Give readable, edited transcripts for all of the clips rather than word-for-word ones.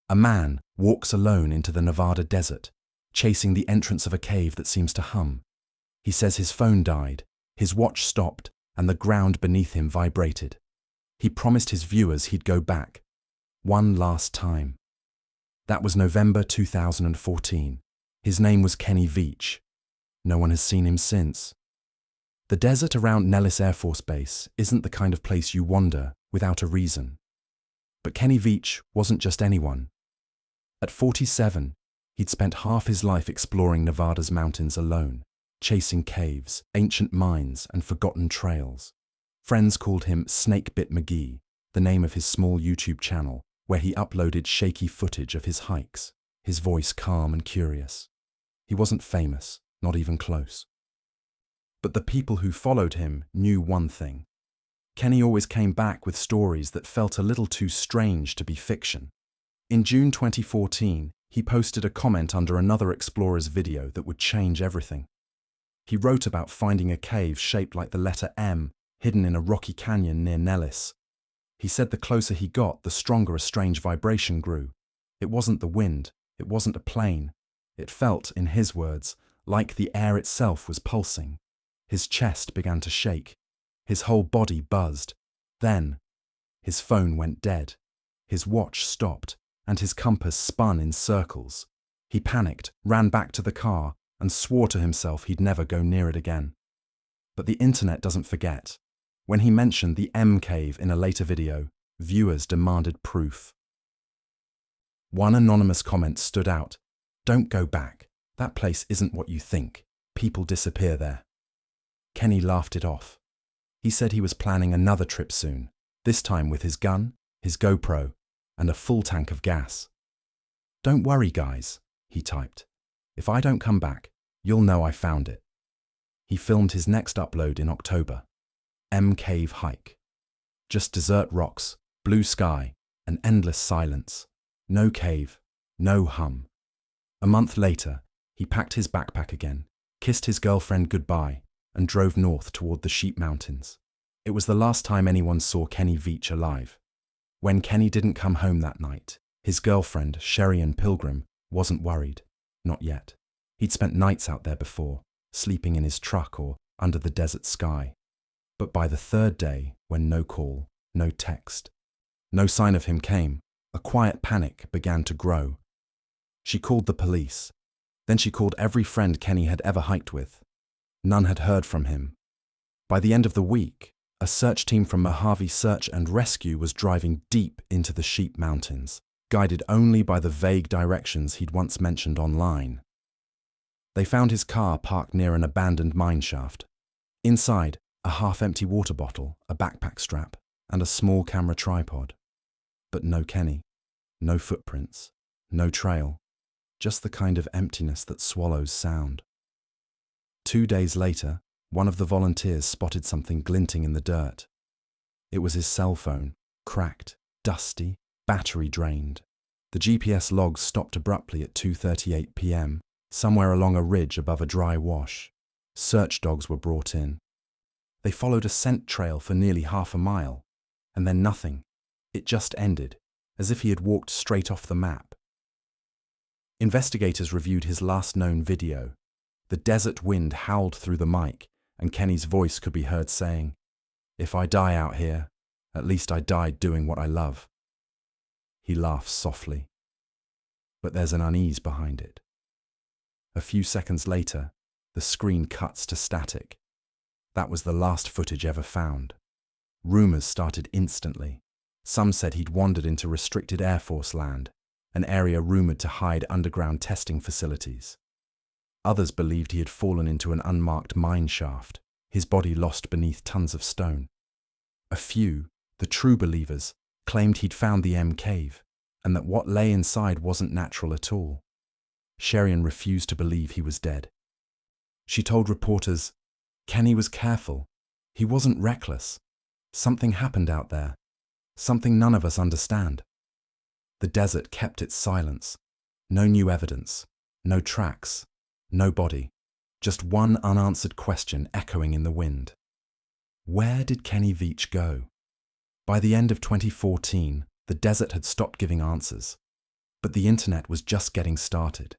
A man walks alone into the Nevada desert, chasing the entrance of a cave that seems to hum. He says his phone died, his watch stopped, and the ground beneath him vibrated. He promised his viewers he'd go back, one last time. That was November 2014. His name was Kenny Veach. No one has seen him since. The desert around Nellis Air Force Base isn't the kind of place you wander without a reason. But Kenny Veach wasn't just anyone. At 47, he'd spent half his life exploring Nevada's mountains alone, chasing caves, ancient mines, and forgotten trails. Friends called him Snakebit McGee, the name of his small YouTube channel, where he uploaded shaky footage of his hikes, his voice calm and curious. He wasn't famous, not even close. But the people who followed him knew one thing. Kenny always came back with stories that felt a little too strange to be fiction. In June 2014, he posted a comment under another explorer's video that would change everything. He wrote about finding a cave shaped like the letter M, hidden in a rocky canyon near Nellis. He said the closer he got, the stronger a strange vibration grew. It wasn't the wind, it wasn't a plane. It felt, in his words, like the air itself was pulsing. His chest began to shake. His whole body buzzed. Then, his phone went dead. His watch stopped, and his compass spun in circles. He panicked, ran back to the car, and swore to himself he'd never go near it again. But the internet doesn't forget. When he mentioned the M cave in a later video, viewers demanded proof. One anonymous comment stood out. "Don't go back. That place isn't what you think. People disappear there." Kenny laughed it off. He said he was planning another trip soon, this time with his gun, his GoPro, and a full tank of gas. "Don't worry, guys," he typed. "If I don't come back, you'll know I found it." He filmed his next upload in October. M Cave Hike. Just desert rocks, blue sky, and endless silence. No cave, no hum. A month later, he packed his backpack again, kissed his girlfriend goodbye, and drove north toward the Sheep Mountains. It was the last time anyone saw Kenny Veach alive. When Kenny didn't come home that night, his girlfriend, Sherry Pilgrim, wasn't worried. Not yet. He'd spent nights out there before, sleeping in his truck or under the desert sky. But by the third day, when no call, no text, no sign of him came, a quiet panic began to grow. She called the police. Then she called every friend Kenny had ever hiked with. None had heard from him. By the end of the week, a search team from Mojave Search and Rescue was driving deep into the Sheep Mountains, guided only by the vague directions he'd once mentioned online. They found his car parked near an abandoned mine shaft. Inside, a half-empty water bottle, a backpack strap, and a small camera tripod. But no Kenny, no footprints, no trail, just the kind of emptiness that swallows sound. 2 days later, one of the volunteers spotted something glinting in the dirt. It was his cell phone, cracked, dusty, battery drained. The GPS logs stopped abruptly at 2:38 p.m., somewhere along a ridge above a dry wash. Search dogs were brought in. They followed a scent trail for nearly half a mile, and then nothing. It just ended, as if he had walked straight off the map. Investigators reviewed his last known video. The desert wind howled through the mic, and Kenny's voice could be heard saying, "If I die out here, at least I died doing what I love." He laughs softly. But there's an unease behind it. A few seconds later, the screen cuts to static. That was the last footage ever found. Rumors started instantly. Some said he'd wandered into restricted Air Force land, an area rumored to hide underground testing facilities. Others believed he had fallen into an unmarked mine shaft, his body lost beneath tons of stone. A few, the true believers, claimed he'd found the M cave, and that what lay inside wasn't natural at all. Sherry refused to believe he was dead. She told reporters, "Kenny was careful. He wasn't reckless. Something happened out there. Something none of us understand." The desert kept its silence. No new evidence, no tracks, no body. Just one unanswered question echoing in the wind. Where did Kenny Veach go? By the end of 2014, the desert had stopped giving answers. But the internet was just getting started.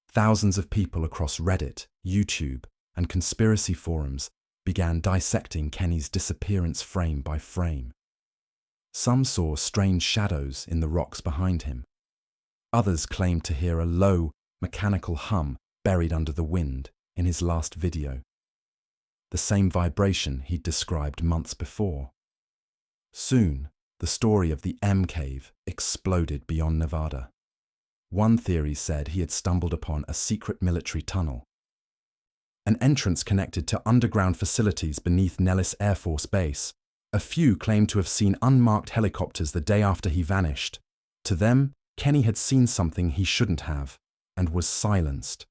Thousands of people across Reddit, YouTube, and conspiracy forums began dissecting Kenny's disappearance frame by frame. Some saw strange shadows in the rocks behind him. Others claimed to hear a low, mechanical hum buried under the wind in his last video. The same vibration he'd described months before. Soon, the story of the M Cave exploded beyond Nevada. One theory said he had stumbled upon a secret military tunnel, an entrance connected to underground facilities beneath Nellis Air Force Base. A few claimed to have seen unmarked helicopters the day after he vanished. To them, Kenny had seen something he shouldn't have, and was silenced.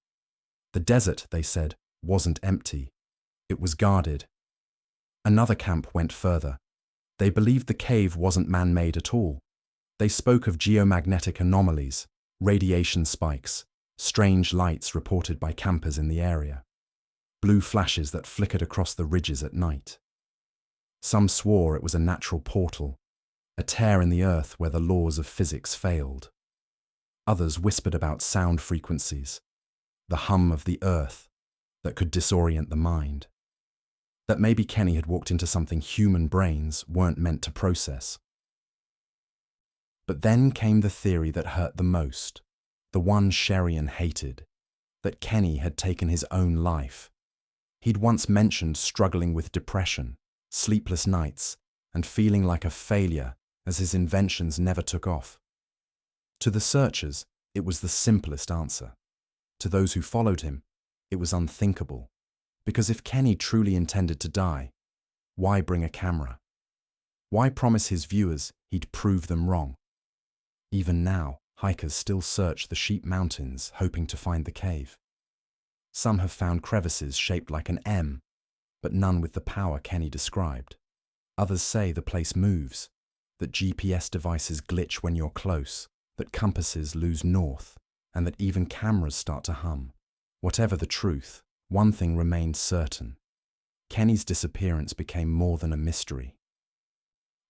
The desert, they said, wasn't empty. It was guarded. Another camp went further. They believed the cave wasn't man-made at all. They spoke of geomagnetic anomalies, radiation spikes, strange lights reported by campers in the area, blue flashes that flickered across the ridges at night. Some swore it was a natural portal, a tear in the earth where the laws of physics failed. Others whispered about sound frequencies, the hum of the earth that could disorient the mind. That maybe Kenny had walked into something human brains weren't meant to process. But then came the theory that hurt the most, the one Sherian hated, that Kenny had taken his own life. He'd once mentioned struggling with depression, sleepless nights, and feeling like a failure as his inventions never took off. To the searchers, it was the simplest answer. To those who followed him, it was unthinkable. Because if Kenny truly intended to die, why bring a camera? Why promise his viewers he'd prove them wrong? Even now, hikers still search the Sheep Mountains hoping to find the cave. Some have found crevices shaped like an M, but none with the power Kenny described. Others say the place moves, that GPS devices glitch when you're close, that compasses lose north, and that even cameras start to hum. Whatever the truth, one thing remained certain. Kenny's disappearance became more than a mystery.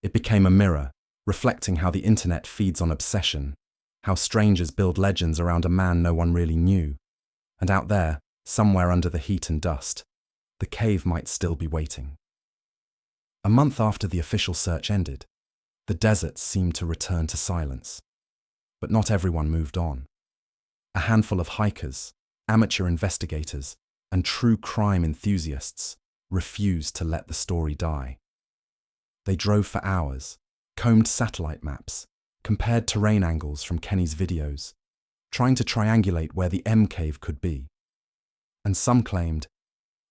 It became a mirror, reflecting how the internet feeds on obsession, how strangers build legends around a man no one really knew. And out there, somewhere under the heat and dust, the cave might still be waiting. A month after the official search ended, the desert seemed to return to silence. But not everyone moved on. A handful of hikers, amateur investigators, and true crime enthusiasts refused to let the story die. They drove for hours, combed satellite maps, compared terrain angles from Kenny's videos, trying to triangulate where the M Cave could be. And some claimed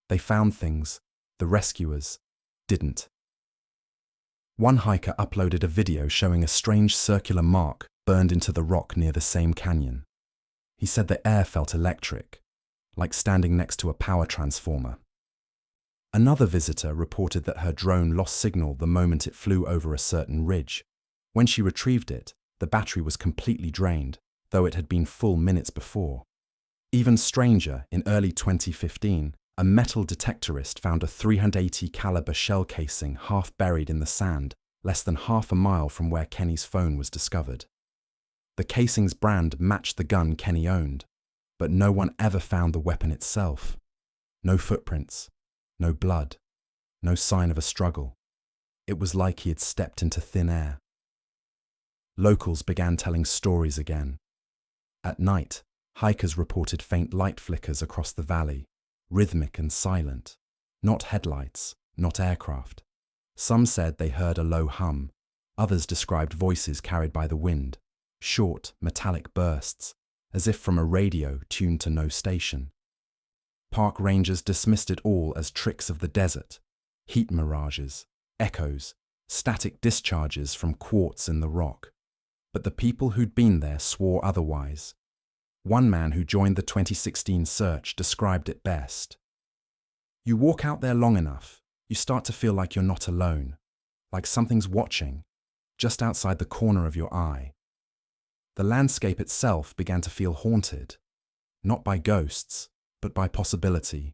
they found things the rescuers didn't. One hiker uploaded a video showing a strange circular mark burned into the rock near the same canyon. He said the air felt electric, like standing next to a power transformer. Another visitor reported that her drone lost signal the moment it flew over a certain ridge. When she retrieved it, the battery was completely drained, though it had been full minutes before. Even stranger, in early 2015, a metal detectorist found a .380 caliber shell casing half buried in the sand, less than half a mile from where Kenny's phone was discovered. The casing's brand matched the gun Kenny owned, but no one ever found the weapon itself. No footprints, no blood, no sign of a struggle. It was like he had stepped into thin air. Locals began telling stories again. At night, hikers reported faint light flickers across the valley, rhythmic and silent. Not headlights, not aircraft. Some said they heard a low hum. Others described voices carried by the wind, short, metallic bursts, as if from a radio tuned to no station. Park rangers dismissed it all as tricks of the desert, heat mirages, echoes, static discharges from quartz in the rock. But the people who'd been there swore otherwise. One man who joined the 2016 search described it best. You walk out there long enough, you start to feel like you're not alone, like something's watching, just outside the corner of your eye. The landscape itself began to feel haunted, not by ghosts, but by possibility.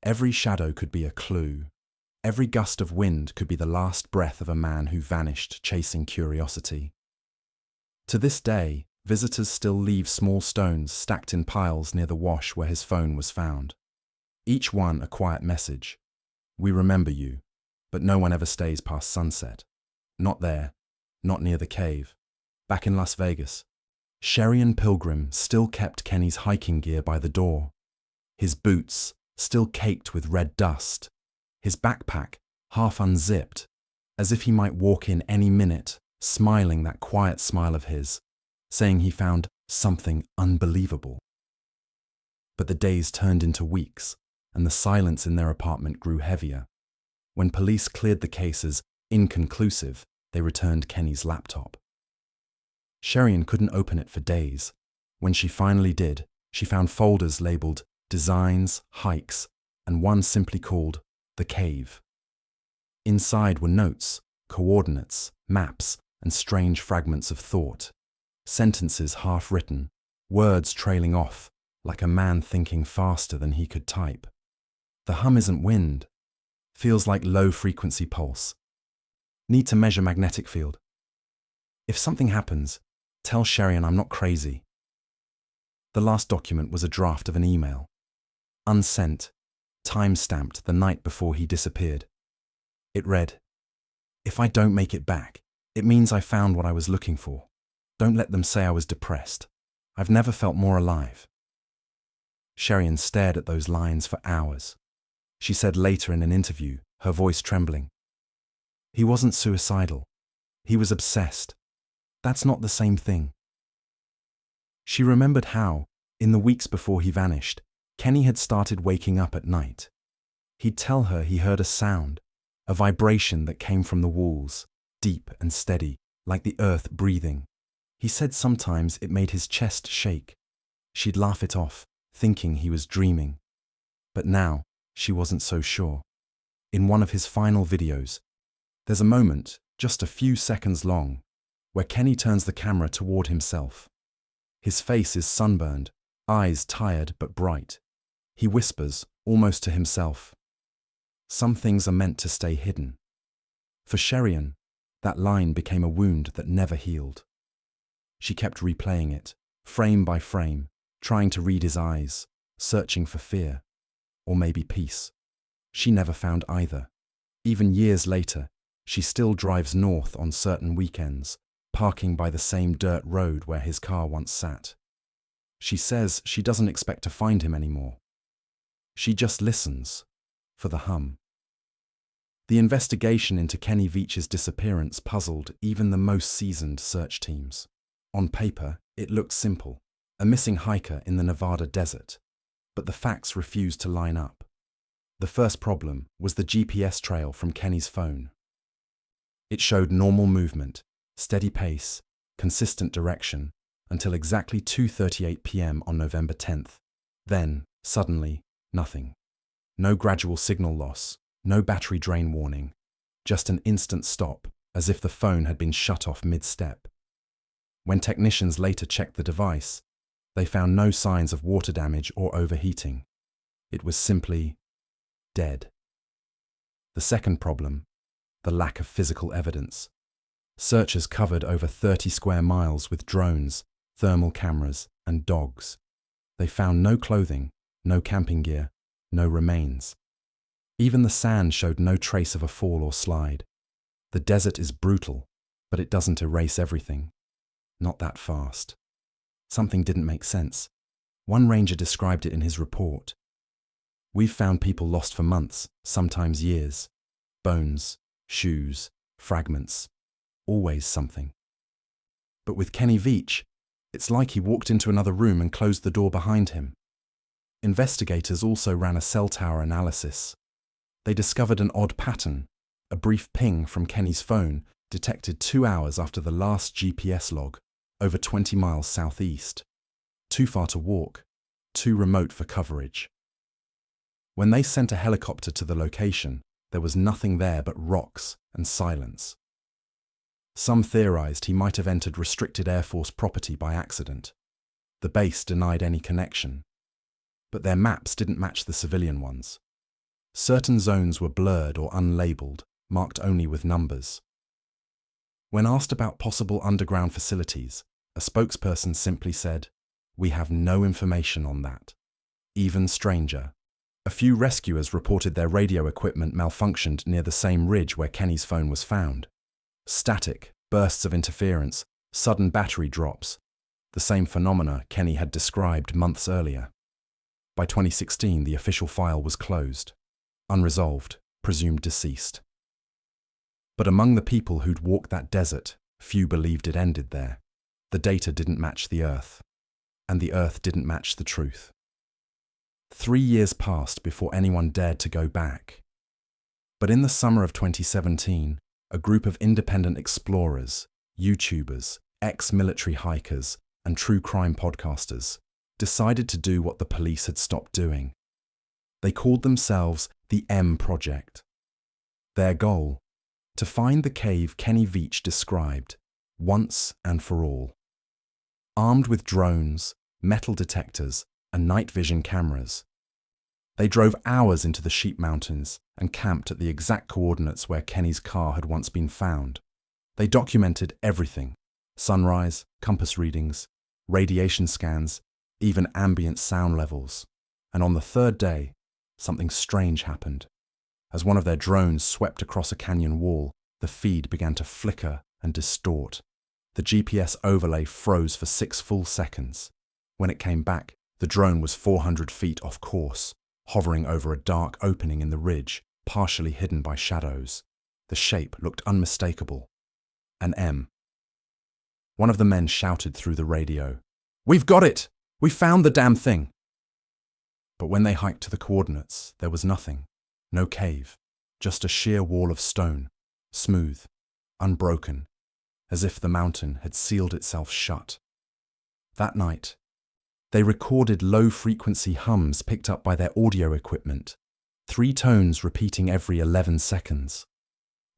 Every shadow could be a clue. Every gust of wind could be the last breath of a man who vanished chasing curiosity. To this day, visitors still leave small stones stacked in piles near the wash where his phone was found. Each one a quiet message. We remember you, but no one ever stays past sunset. Not there, not near the cave. Back in Las Vegas, Sherry and Pilgrim still kept Kenny's hiking gear by the door. His boots still caked with red dust. His backpack half unzipped, as if he might walk in any minute, smiling that quiet smile of his, saying he found something unbelievable. But the days turned into weeks, and the silence in their apartment grew heavier. When police cleared the case as inconclusive, they returned Kenny's laptop. Sherrian couldn't open it for days. When she finally did, she found folders labeled Designs, Hikes, and one simply called The Cave. Inside were notes, coordinates, maps, and strange fragments of thought. Sentences half-written, words trailing off, like a man thinking faster than he could type. The hum isn't wind. Feels like low-frequency pulse. Need to measure magnetic field. If something happens, tell Sherrian I'm not crazy. The last document was a draft of an email. Unsent, time-stamped the night before he disappeared. It read, "If I don't make it back, it means I found what I was looking for. Don't let them say I was depressed. I've never felt more alive." Sherrian stared at those lines for hours. She said later in an interview, her voice trembling, "He wasn't suicidal. He was obsessed. That's not the same thing." She remembered how, in the weeks before he vanished, Kenny had started waking up at night. He'd tell her he heard a sound, a vibration that came from the walls, deep and steady, like the earth breathing. He said sometimes it made his chest shake. She'd laugh it off, thinking he was dreaming. But now, she wasn't so sure. In one of his final videos, there's a moment, just a few seconds long, where Kenny turns the camera toward himself. His face is sunburned, eyes tired but bright. He whispers, almost to himself, "Some things are meant to stay hidden." For Sherrian, that line became a wound that never healed. She kept replaying it, frame by frame, trying to read his eyes, searching for fear, or maybe peace. She never found either. Even years later, she still drives north on certain weekends, parking by the same dirt road where his car once sat. She says she doesn't expect to find him anymore. She just listens for the hum. The investigation into Kenny Veach's disappearance puzzled even the most seasoned search teams. On paper, it looked simple, a missing hiker in the Nevada desert, but the facts refused to line up. The first problem was the GPS trail from Kenny's phone. It showed normal movement, steady pace, consistent direction, until exactly 2:38 p.m. on November 10th. Then, suddenly, nothing. No gradual signal loss, no battery drain warning, just an instant stop, as if the phone had been shut off mid-step. When technicians later checked the device, they found no signs of water damage or overheating. It was simply dead. The second problem, the lack of physical evidence. Searchers covered over 30 square miles with drones, thermal cameras, and dogs. They found no clothing, no camping gear, no remains. Even the sand showed no trace of a fall or slide. The desert is brutal, but it doesn't erase everything. Not that fast. Something didn't make sense. One ranger described it in his report. "We've found people lost for months, sometimes years. Bones, shoes, fragments. Always something." But with Kenny Veach, it's like he walked into another room and closed the door behind him. Investigators also ran a cell tower analysis. They discovered an odd pattern. A brief ping from Kenny's phone detected 2 hours after the last GPS log, over 20 miles southeast. Too far to walk, too remote for coverage. When they sent a helicopter to the location, there was nothing there but rocks and silence. Some theorized he might have entered restricted Air Force property by accident. The base denied any connection. But their maps didn't match the civilian ones. Certain zones were blurred or unlabeled, marked only with numbers. When asked about possible underground facilities, A spokesperson simply said, "We have no information on that." Even stranger, a few rescuers reported their radio equipment malfunctioned near the same ridge where Kenny's phone was found. Static, bursts of interference, sudden battery drops, the same phenomena Kenny had described months earlier. By 2016, the official file was closed, unresolved, presumed deceased. But among the people who'd walked that desert, few believed it ended there. The data didn't match the Earth, and the Earth didn't match the truth. 3 years passed before anyone dared to go back. But in the summer of 2017, a group of independent explorers, YouTubers, ex-military hikers, and true crime podcasters decided to do what the police had stopped doing. They called themselves the M Project. Their goal? To find the cave Kenny Veach described, once and for all. Armed with drones, metal detectors, and night vision cameras, they drove hours into the Sheep Mountains and camped at the exact coordinates where Kenny's car had once been found. They documented everything: sunrise, compass readings, radiation scans, even ambient sound levels. And on the third day, something strange happened. As one of their drones swept across a canyon wall, the feed began to flicker and distort. The GPS overlay froze for 6 full seconds. When it came back, the drone was 400 feet off course, hovering over a dark opening in the ridge, partially hidden by shadows. The shape looked unmistakable. An M. One of the men shouted through the radio, "We've got it! We found the damn thing!" But when they hiked to the coordinates, there was nothing. No cave, just a sheer wall of stone, smooth, unbroken, as if the mountain had sealed itself shut. That night, they recorded low-frequency hums picked up by their audio equipment, 3 tones repeating every 11 seconds.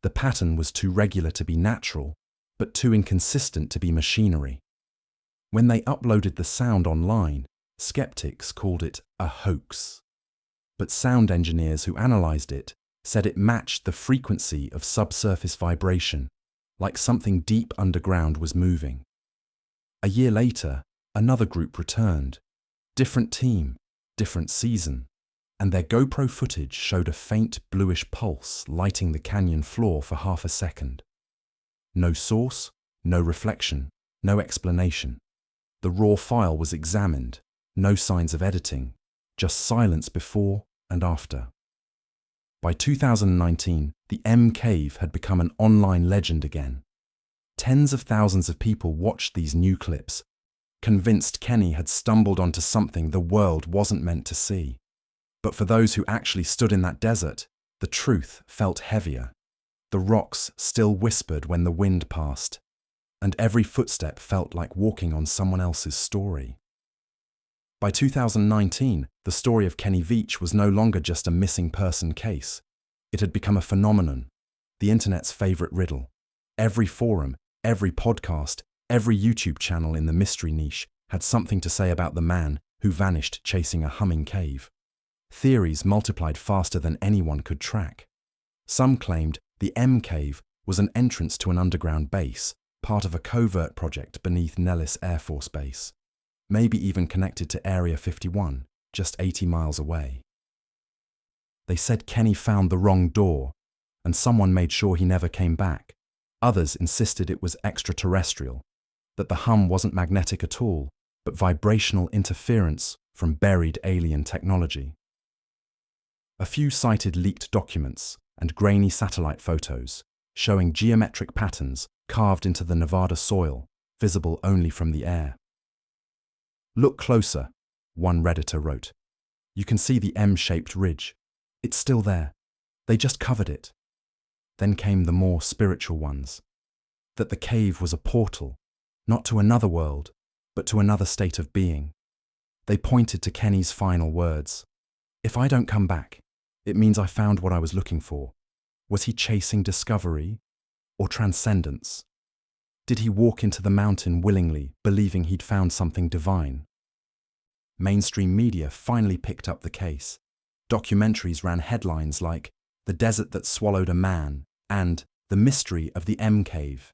The pattern was too regular to be natural, but too inconsistent to be machinery. When they uploaded the sound online, skeptics called it a hoax. But sound engineers who analysed it said it matched the frequency of subsurface vibration, like something deep underground was moving. A year later, another group returned. Different team, different season, and their GoPro footage showed a faint bluish pulse lighting the canyon floor for half a second. No source, no reflection, no explanation. The raw file was examined, no signs of editing, just silence before and after. By 2019, the M Cave had become an online legend again. Tens of thousands of people watched these new clips, convinced Kenny had stumbled onto something the world wasn't meant to see. But for those who actually stood in that desert, the truth felt heavier. The rocks still whispered when the wind passed, and every footstep felt like walking on someone else's story. By 2019, the story of Kenny Veach was no longer just a missing person case. It had become a phenomenon, the internet's favourite riddle. Every forum, every podcast, every YouTube channel in the mystery niche had something to say about the man who vanished chasing a humming cave. Theories multiplied faster than anyone could track. Some claimed the M Cave was an entrance to an underground base, part of a covert project beneath Nellis Air Force Base, maybe even connected to Area 51, just 80 miles away. They said Kenny found the wrong door, and someone made sure he never came back. Others insisted it was extraterrestrial, that the hum wasn't magnetic at all, but vibrational interference from buried alien technology. A few cited leaked documents and grainy satellite photos, showing geometric patterns carved into the Nevada soil, visible only from the air. "Look closer," one Redditor wrote. "You can see the M-shaped ridge. It's still there. They just covered it." Then came the more spiritual ones. That the cave was a portal, not to another world, but to another state of being. They pointed to Kenny's final words. "If I don't come back, it means I found what I was looking for." Was he chasing discovery or transcendence? Did he walk into the mountain willingly, believing he'd found something divine? Mainstream media finally picked up the case. Documentaries ran headlines like "The Desert That Swallowed a Man" and "The Mystery of the M Cave."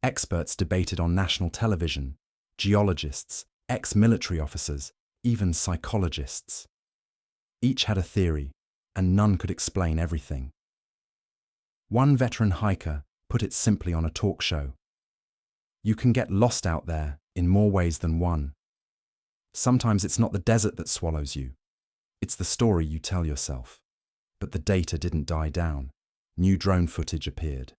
Experts debated on national television, geologists, ex-military officers, even psychologists. Each had a theory, and none could explain everything. One veteran hiker put it simply on a talk show. You can get lost out there in more ways than one. Sometimes it's not the desert that swallows you. It's the story you tell yourself. But the data didn't die down. New drone footage appeared.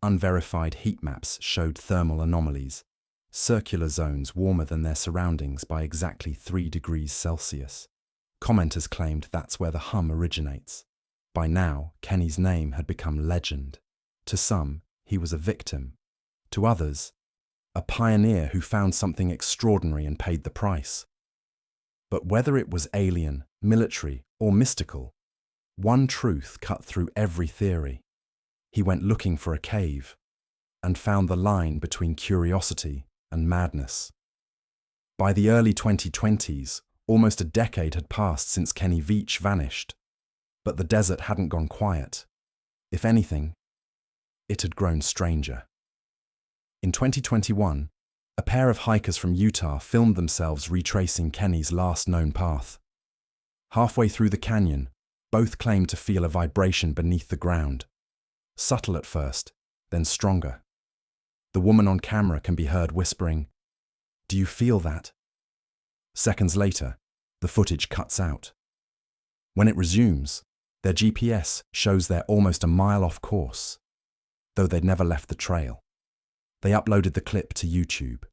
Unverified heat maps showed thermal anomalies, circular zones warmer than their surroundings by exactly 3 degrees Celsius. Commenters claimed that's where the hum originates. By now, Kenny's name had become legend. To some, he was a victim. To others, a pioneer who found something extraordinary and paid the price. But whether it was alien, military, or mystical, one truth cut through every theory. He went looking for a cave and found the line between curiosity and madness. By the early 2020s, almost a decade had passed since Kenny Veach vanished, but the desert hadn't gone quiet. If anything, it had grown stranger. In 2021, a pair of hikers from Utah filmed themselves retracing Kenny's last known path. Halfway through the canyon, both claimed to feel a vibration beneath the ground. Subtle at first, then stronger. The woman on camera can be heard whispering, "Do you feel that?" Seconds later, the footage cuts out. When it resumes, their GPS shows they're almost a mile off course, though they'd never left the trail. They uploaded the clip to YouTube.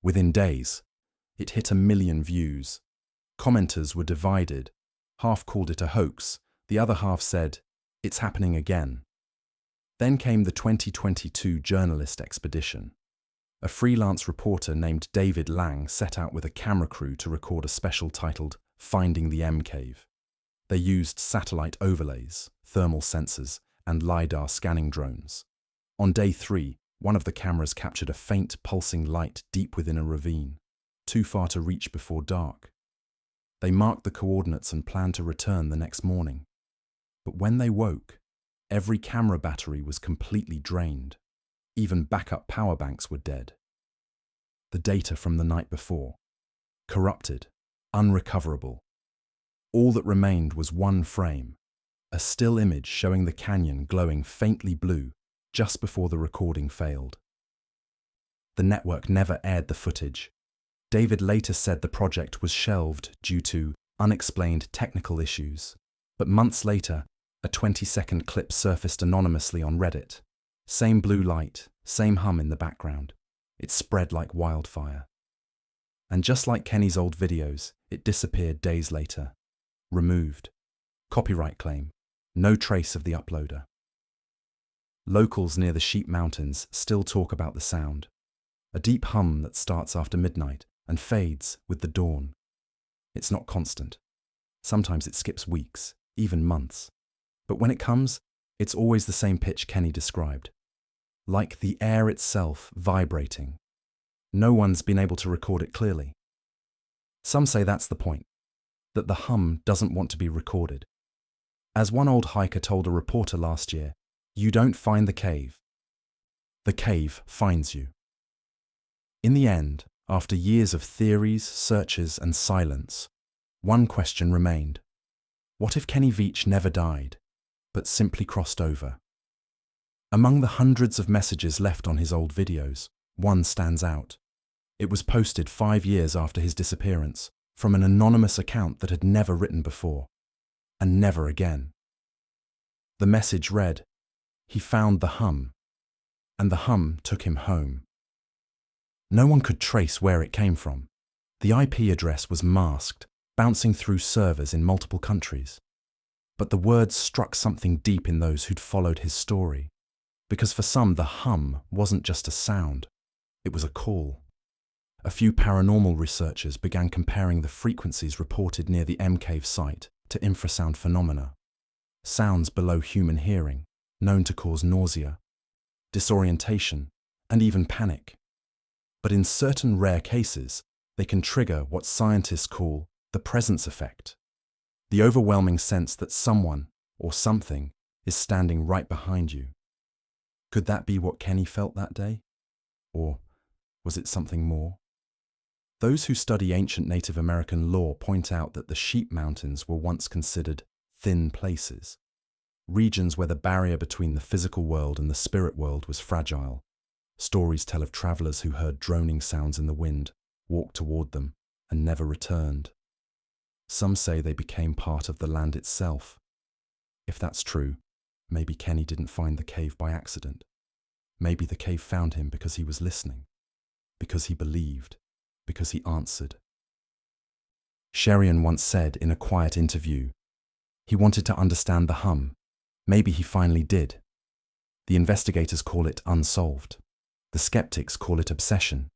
Within days, it hit 1 million views. Commenters were divided. Half called it a hoax, the other half said, "It's happening again." Then came the 2022 journalist expedition. A freelance reporter named David Lang set out with a camera crew to record a special titled Finding the M Cave. They used satellite overlays, thermal sensors, and LiDAR scanning drones. On day 3, one of the cameras captured a faint, pulsing light deep within a ravine, too far to reach before dark. They marked the coordinates and planned to return the next morning. But when they woke, every camera battery was completely drained. Even backup power banks were dead. The data from the night before, corrupted, unrecoverable. All that remained was one frame, a still image showing the canyon glowing faintly blue just before the recording failed. The network never aired the footage. David later said the project was shelved due to unexplained technical issues, but months later, a 20-second clip surfaced anonymously on Reddit. Same blue light, same hum in the background. It spread like wildfire. And just like Kenny's old videos, it disappeared days later. Removed. Copyright claim. No trace of the uploader. Locals near the Sheep Mountains still talk about the sound. A deep hum that starts after midnight and fades with the dawn. It's not constant. Sometimes it skips weeks, even months. But when it comes, it's always the same pitch Kenny described. Like the air itself vibrating. No one's been able to record it clearly. Some say that's the point, that the hum doesn't want to be recorded. As one old hiker told a reporter last year, "You don't find the cave finds you." In the end, after years of theories, searches, and silence, one question remained. What if Kenny Veach never died, but simply crossed over? Among the hundreds of messages left on his old videos, one stands out. It was posted 5 years after his disappearance, from an anonymous account that had never written before, and never again. The message read, "He found the hum, and the hum took him home." No one could trace where it came from. The IP address was masked, bouncing through servers in multiple countries. But the words struck something deep in those who'd followed his story. Because for some, the hum wasn't just a sound, it was a call. A few paranormal researchers began comparing the frequencies reported near the M Cave site to infrasound phenomena. Sounds below human hearing, known to cause nausea, disorientation, and even panic. But in certain rare cases, they can trigger what scientists call the presence effect. The overwhelming sense that someone or something is standing right behind you. Could that be what Kenny felt that day? Or was it something more? Those who study ancient Native American lore point out that the Sheep Mountains were once considered thin places, regions where the barrier between the physical world and the spirit world was fragile. Stories tell of travelers who heard droning sounds in the wind, walked toward them, and never returned. Some say they became part of the land itself. If that's true, maybe Kenny didn't find the cave by accident. Maybe the cave found him because he was listening, because he believed, because he answered. Sherian once said in a quiet interview, he wanted to understand the hum. Maybe he finally did. The investigators call it unsolved. The skeptics call it obsession.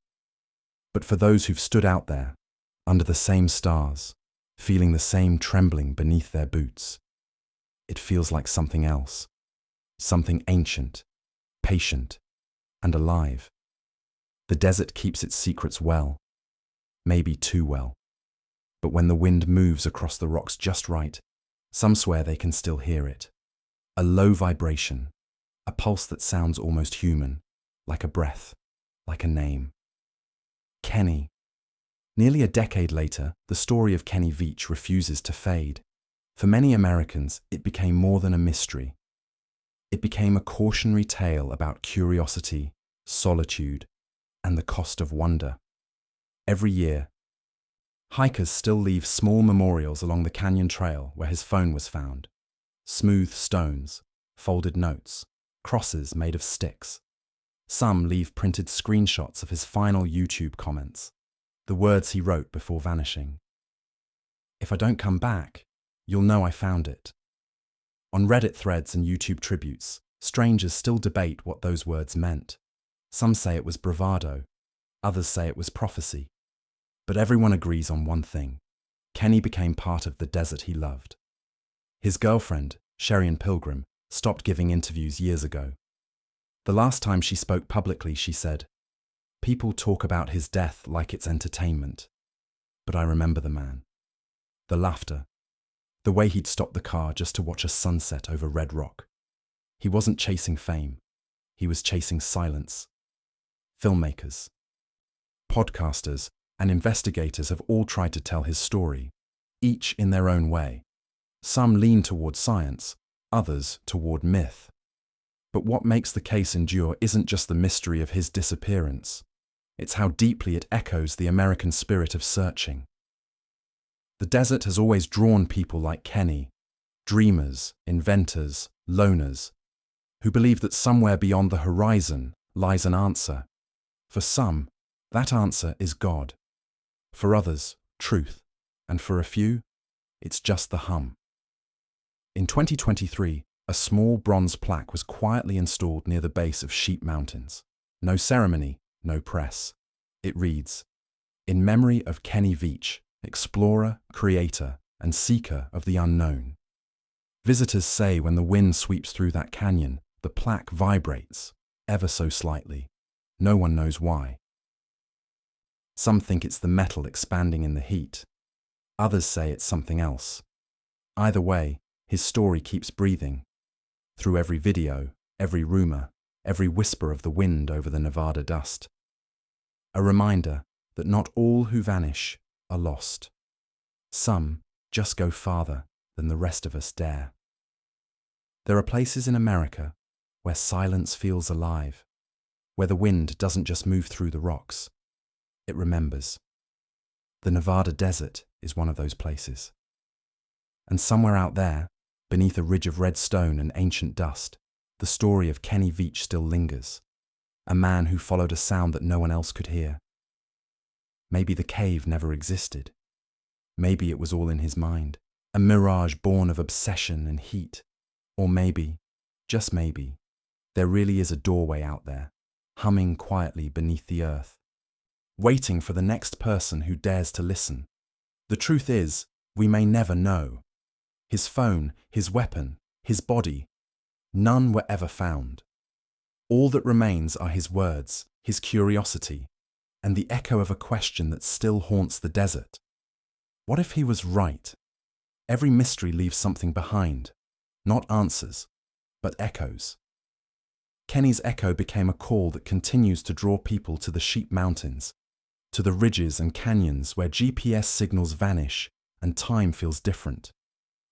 But for those who've stood out there, under the same stars, feeling the same trembling beneath their boots, it feels like something else, something ancient, patient, and alive. The desert keeps its secrets well, maybe too well. But when the wind moves across the rocks just right, some swear they can still hear it. A low vibration, a pulse that sounds almost human, like a breath, like a name. Kenny. Nearly a decade later, the story of Kenny Veach refuses to fade. For many Americans, it became more than a mystery. It became a cautionary tale about curiosity, solitude, and the cost of wonder. Every year, hikers still leave small memorials along the canyon trail where his phone was found. Smooth stones, folded notes, crosses made of sticks. Some leave printed screenshots of his final YouTube comments, the words he wrote before vanishing. "If I don't come back, you'll know I found it." On Reddit threads and YouTube tributes, strangers still debate what those words meant. Some say it was bravado, others say it was prophecy. But everyone agrees on one thing: Kenny became part of the desert he loved. His girlfriend, Sherian Pilgrim, stopped giving interviews years ago. The last time she spoke publicly, she said, "People talk about his death like it's entertainment. But I remember the man. The laughter. The way he'd stop the car just to watch a sunset over Red Rock. He wasn't chasing fame. He was chasing silence." Filmmakers, podcasters, and investigators have all tried to tell his story, each in their own way. Some lean toward science, others toward myth. But what makes the case endure isn't just the mystery of his disappearance. It's how deeply it echoes the American spirit of searching. The desert has always drawn people like Kenny, dreamers, inventors, loners, who believe that somewhere beyond the horizon lies an answer. For some, that answer is God. For others, truth. And for a few, it's just the hum. In 2023, a small bronze plaque was quietly installed near the base of Sheep Mountains. No ceremony, no press. It reads, "In memory of Kenny Veach, explorer, creator, and seeker of the unknown." Visitors say when the wind sweeps through that canyon, the plaque vibrates, ever so slightly. No one knows why. Some think it's the metal expanding in the heat. Others say it's something else. Either way, his story keeps breathing. Through every video, every rumor, every whisper of the wind over the Nevada dust. A reminder that not all who vanish are lost. Some just go farther than the rest of us dare. There are places in America where silence feels alive, where the wind doesn't just move through the rocks, it remembers. The Nevada desert is one of those places. And somewhere out there, beneath a ridge of red stone and ancient dust, the story of Kenny Veach still lingers, a man who followed a sound that no one else could hear. Maybe the cave never existed. Maybe it was all in his mind, a mirage born of obsession and heat. Or maybe, just maybe, there really is a doorway out there, humming quietly beneath the earth, waiting for the next person who dares to listen. The truth is, we may never know. His phone, his weapon, his body, none were ever found. All that remains are his words, his curiosity, and the echo of a question that still haunts the desert. What if he was right? Every mystery leaves something behind, not answers, but echoes. Kenny's echo became a call that continues to draw people to the Sheep Mountains, to the ridges and canyons where GPS signals vanish and time feels different.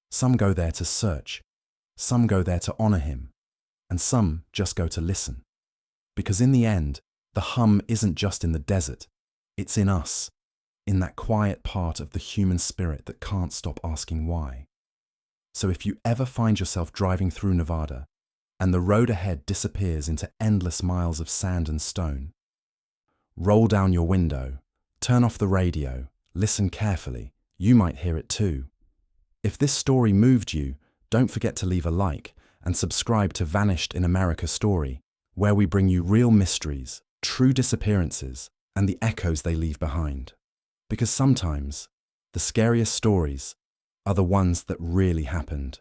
Some go there to search, some go there to honor him, and some just go to listen. Because in the end, the hum isn't just in the desert, it's in us, in that quiet part of the human spirit that can't stop asking why. So if you ever find yourself driving through Nevada, and the road ahead disappears into endless miles of sand and stone, roll down your window, turn off the radio, listen carefully, you might hear it too. If this story moved you, don't forget to leave a like and subscribe to Vanished in America Story, where we bring you real mysteries, true disappearances, and the echoes they leave behind. Because sometimes, the scariest stories are the ones that really happened.